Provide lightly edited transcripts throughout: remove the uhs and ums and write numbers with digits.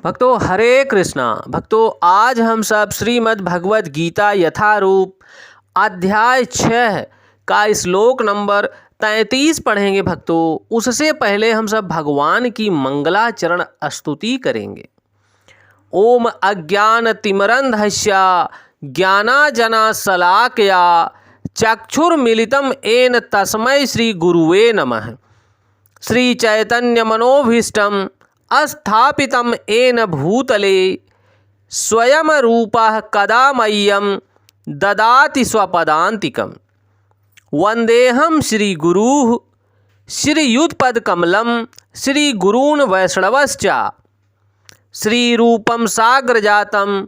भक्तों हरे कृष्णा। भक्तों आज हम सब श्रीमद् भगवद गीता यथारूप अध्याय 6 का श्लोक नंबर 33 पढ़ेंगे। भक्तों उससे पहले हम सब भगवान की मंगलाचरण स्तुति करेंगे। ओम अज्ञानतिमिरन्धस्य ज्ञानांजनशलाकया चक्षुर्मिलितं येन तस्मै श्री गुरुवे नमः। श्री चैतन्य मनोभीष्टं स्थापितं येन भूतले स्वयं रूपः कदा मह्यं ददाति स्वपदान्तिकम्। वन्देऽहं श्रीगुरुः श्रीयुतपदकमलं श्रीगुरून् वैष्णवश्च श्रीरूपं साग्रजातं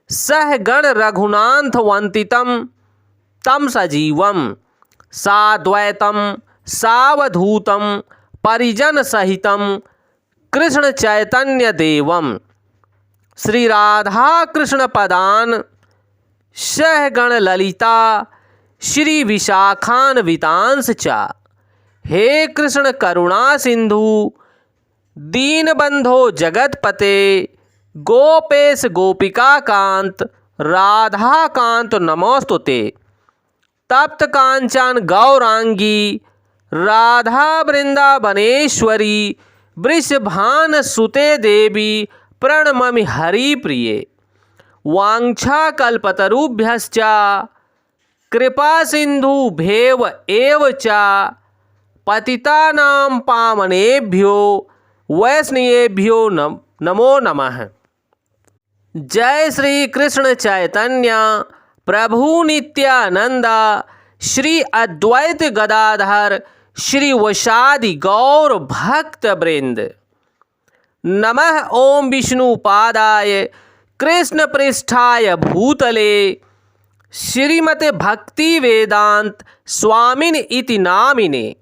सहगण रघुनाथवन्दितं तं सजीवं साद्वैतं सावधूतं परिजनसहितं कृष्ण चैतन्य देवं श्री राधा कृष्ण पदान सहगण ललिता श्री विशाखान्वितांश्च च। हे कृष्ण करुणा सिंधु दीनबंधो जगतपते गोपेश गोपिका कांत राधा कांत नमोस्तुते। तप्त कांचन गौरांगी राधा वृंदावनेश्वरी वृषभान सुते देवी प्रणममि हरिप्रिये। वाञ्छाकल्पतरुभ्यश्च कृपा सिन्धुभ्येव एव च पतितानां पावनेभ्यो वैष्णवेभ्यो नमो नमः। जय श्री कृष्ण चैतन्य प्रभु नित्यानंद श्री अद्वैत गदाधर श्री वशादि गौर भक्त वृंद। नमः ओम विष्णुपादाय कृष्ण पृष्ठाय भूतले श्रीमते भक्ति वेदांत स्वामिन इति नामिने।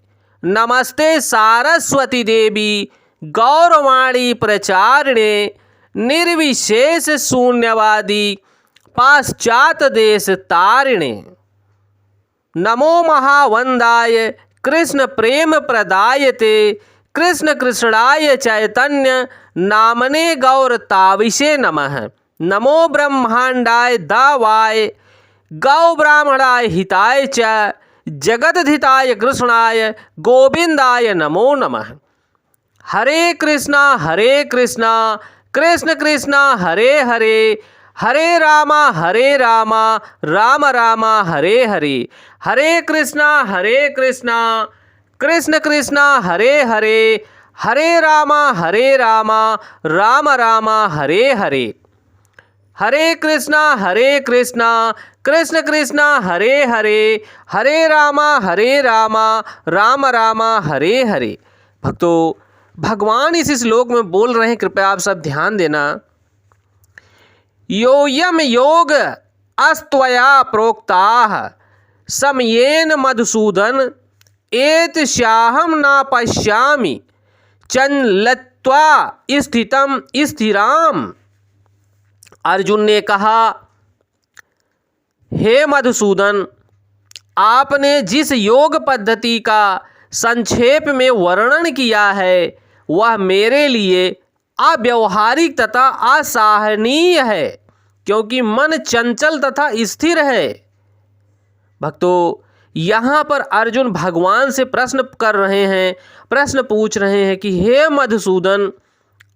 नमस्ते सारस्वती देवी गौरवाणी प्रचारिणे निर्विशेष शून्यवादी पाश्चात देश तारिणे। नमो महावंदाय कृष्ण प्रेम प्रदायते कृष्ण कृष्णाय चैतन्य नामने गौरताविषे नमः। नमो ब्रह्मांडाय दावाय गौ ब्राह्मणाय हिताय च जगदधिताय कृष्णाय गोविंदाय नमो नमः। हरे कृष्णा कृष्ण कृष्णा हरे हरे हरे रामा राम राम हरे हरे। हरे कृष्णा कृष्ण कृष्णा हरे हरे हरे रामा राम राम हरे हरे। हरे कृष्णा कृष्ण कृष्णा हरे हरे हरे रामा राम राम हरे हरे। भक्तों भगवान इस श्लोक में बोल रहे हैं, कृपया आप सब ध्यान देना। योऽयं योग अस्त्वया प्रोक्ताः समयेन मधुसूदन एतस्याहं न पश्यामि चंलत्वा स्थितं स्थिराम। अर्जुन ने कहा, हे मधुसूदन, आपने जिस योग पद्धति का संक्षेप में वर्णन किया है वह मेरे लिए अव्यवहारिक तथा असहनीय है, क्योंकि मन चंचल तथा स्थिर है। भक्तों यहाँ पर अर्जुन भगवान से प्रश्न पूछ रहे हैं कि हे मधुसूदन,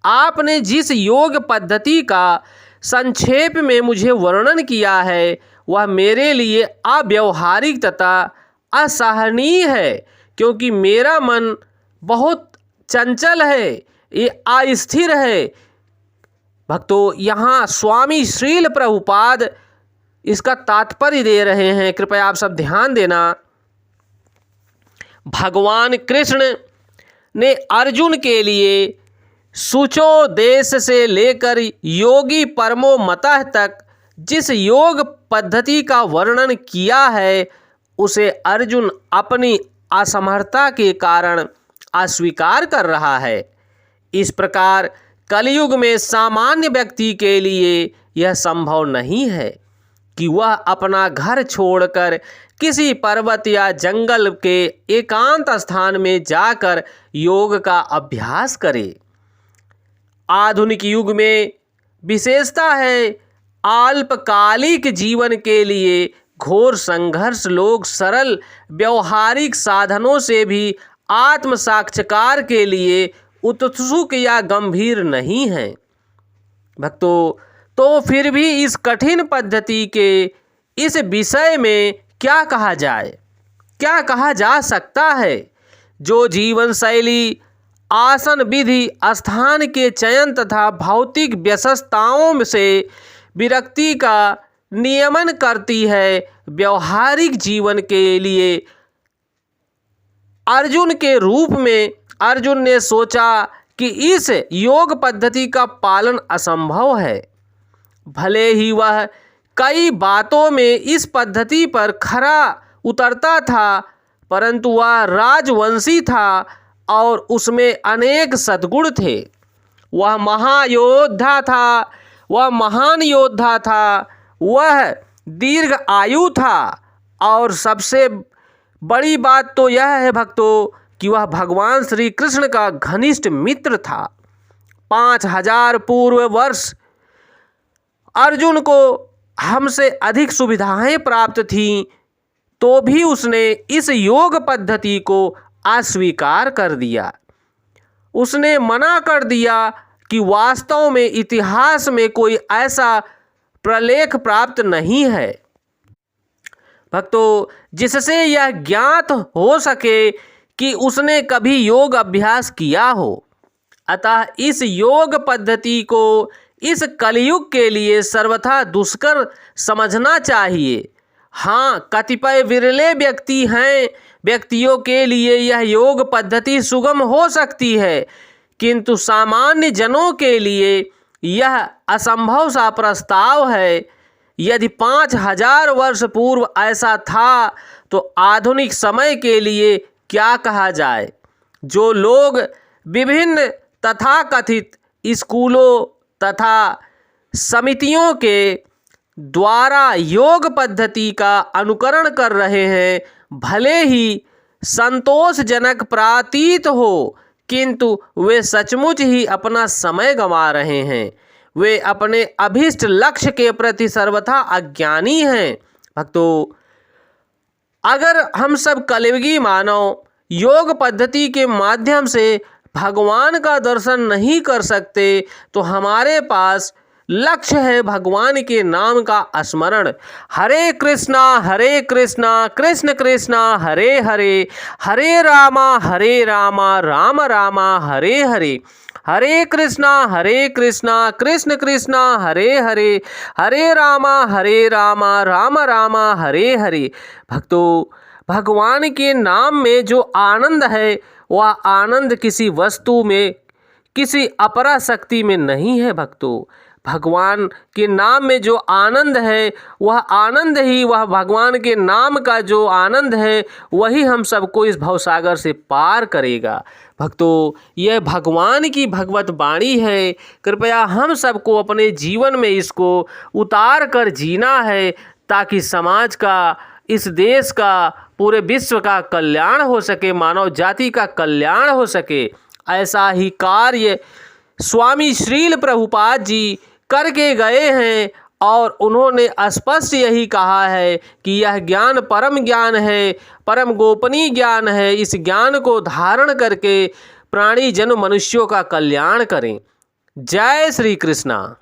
आपने जिस योग पद्धति का संक्षेप में मुझे वर्णन किया है वह मेरे लिए अव्यवहारिक तथा असहनीय है, क्योंकि मेरा मन बहुत चंचल है, ये अस्थिर है। भक्तों यहाँ स्वामी श्रील प्रभुपाद इसका तात्पर्य दे रहे हैं, कृपया आप सब ध्यान देना। भगवान कृष्ण ने अर्जुन के लिए सुचो देश से लेकर योगी परमो मतः तक जिस योग पद्धति का वर्णन किया है उसे अर्जुन अपनी असमर्थता के कारण अस्वीकार कर रहा है। इस प्रकार कलयुग में सामान्य व्यक्ति के लिए यह संभव नहीं है कि वह अपना घर छोड़कर किसी पर्वत या जंगल के एकांत स्थान में जाकर योग का अभ्यास करे। आधुनिक युग में विशेषता है अल्पकालिक जीवन के लिए घोर संघर्ष। लोग सरल व्यवहारिक साधनों से भी आत्म साक्षात्कार के लिए उत्सुक या गंभीर नहीं हैं। भक्तों, तो फिर भी इस कठिन पद्धति के इस विषय में क्या कहा जाए, क्या कहा जा सकता है? जो जीवन शैली, आसन विधि, स्थान के चयन तथा भौतिक व्यस्तताओं से विरक्ति का नियमन करती है, व्यवहारिक जीवन के लिए अर्जुन के रूप में अर्जुन ने सोचा कि इस योग पद्धति का पालन असंभव है। भले ही वह कई बातों में इस पद्धति पर खरा उतरता था, परंतु वह राजवंशी था और उसमें अनेक सद्गुण थे। वह महायोद्धा था, वह महान योद्धा था, वह दीर्घ आयु था और सबसे बड़ी बात तो यह है भक्तों कि वह भगवान श्री कृष्ण का घनिष्ठ मित्र था। 5000 पूर्व वर्ष अर्जुन को हमसे अधिक सुविधाएं प्राप्त थीं, तो भी उसने इस योग पद्धति को अस्वीकार कर दिया। उसने मना कर दिया कि वास्तव में इतिहास में कोई ऐसा प्रलेख प्राप्त नहीं है भक्तों जिससे यह ज्ञात हो सके कि उसने कभी योग अभ्यास किया हो। अतः इस योग पद्धति को इस कलयुग के लिए सर्वथा दुष्कर समझना चाहिए। हाँ, कतिपय विरले व्यक्तियों के लिए यह योग पद्धति सुगम हो सकती है, किंतु सामान्य जनों के लिए यह असंभव सा प्रस्ताव है। यदि 5000 वर्ष पूर्व ऐसा था, तो आधुनिक समय के लिए क्या कहा जाए। जो लोग विभिन्न तथाकथित स्कूलों तथा समितियों के द्वारा योग पद्धति का अनुकरण कर रहे हैं, भले ही संतोषजनक प्रतीत हो, किंतु वे सचमुच ही अपना समय गंवा रहे हैं। वे अपने अभीष्ट लक्ष्य के प्रति सर्वथा अज्ञानी हैं। भक्तों, अगर हम सब कलियुगी मानव योग पद्धति के माध्यम से भगवान का दर्शन नहीं कर सकते, तो हमारे पास लक्ष्य है भगवान के नाम का स्मरण। हरे कृष्णा कृष्ण कृष्णा हरे हरे, हरे रामा राम रामा हरे हरे, हरे कृष्णा कृष्ण कृष्णा हरे हरे, हरे रामा राम रामा हरे हरे। भक्तों, भगवान के नाम में जो आनंद है, वह आनंद किसी वस्तु में, किसी अपरा शक्ति में नहीं है। भक्तों, भगवान के नाम में जो आनंद है, वह आनंद ही, वह भगवान के नाम का जो आनंद है, वही हम सबको इस भवसागर से पार करेगा। भक्तों, यह भगवान की भगवत वाणी है। कृपया हम सबको अपने जीवन में इसको उतार कर जीना है, ताकि समाज का, इस देश का, पूरे विश्व का कल्याण हो सके, मानव जाति का कल्याण हो सके। ऐसा ही कार्य स्वामी श्रील प्रभुपाद जी करके गए हैं और उन्होंने स्पष्ट यही कहा है कि यह ज्ञान परम ज्ञान है, परम गोपनीय ज्ञान है। इस ज्ञान को धारण करके प्राणी जन मनुष्यों का कल्याण करें। जय श्री कृष्णा।